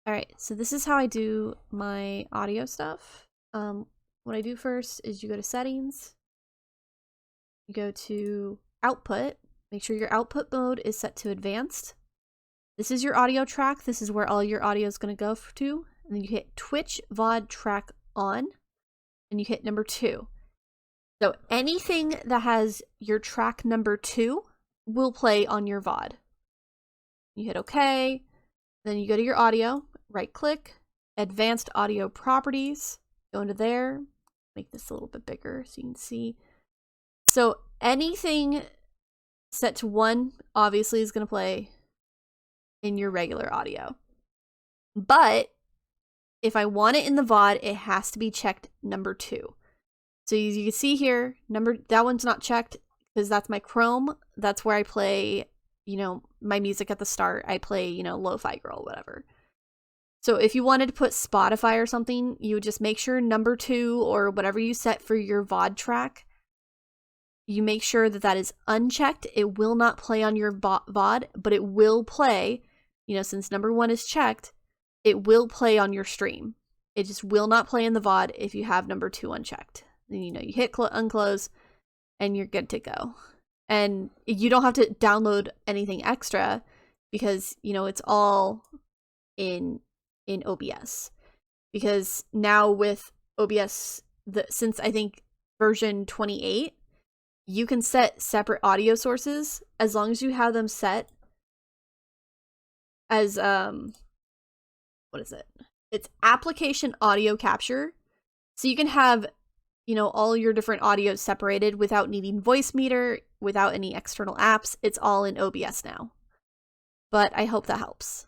Alright, so this is how I do my audio stuff. What I do first is you go to settings, you go to output, make sure your output mode is set to advanced. This is your audio track, this is where all your audio is going to go to, and then you hit Twitch VOD track on, and you hit number 2. So anything that has your track number 2 will play on your VOD. You hit OK, then you go to your audio, right click, advanced audio properties, go into there, make this a little bit bigger so you can see. So anything set to 1 obviously is going to play in your regular audio. But if I want it in the VOD, it has to be checked number 2. So as you can see here, that one's not checked because that's my Chrome. That's where I play, you know, my music at the start. I play, you know, Lo-Fi Girl, whatever. So if you wanted to put Spotify or something, you would just make sure number 2 or whatever you set for your VOD track, you make sure that that is unchecked. It will not play on your VOD, but it will play, you know, since number 1 is checked, it will play on your stream. It just will not play in the VOD if you have number 2 unchecked. Then, you know, you hit unclose and you're good to go. And you don't have to download anything extra because, you know, it's all in OBS. Because now with OBS, since I think version 28, you can set separate audio sources as long as you have them set as what is it? It's application audio capture. So you can have, you know, all your different audios separated without needing voice meter, without any external apps. It's all in OBS now. But I hope that helps.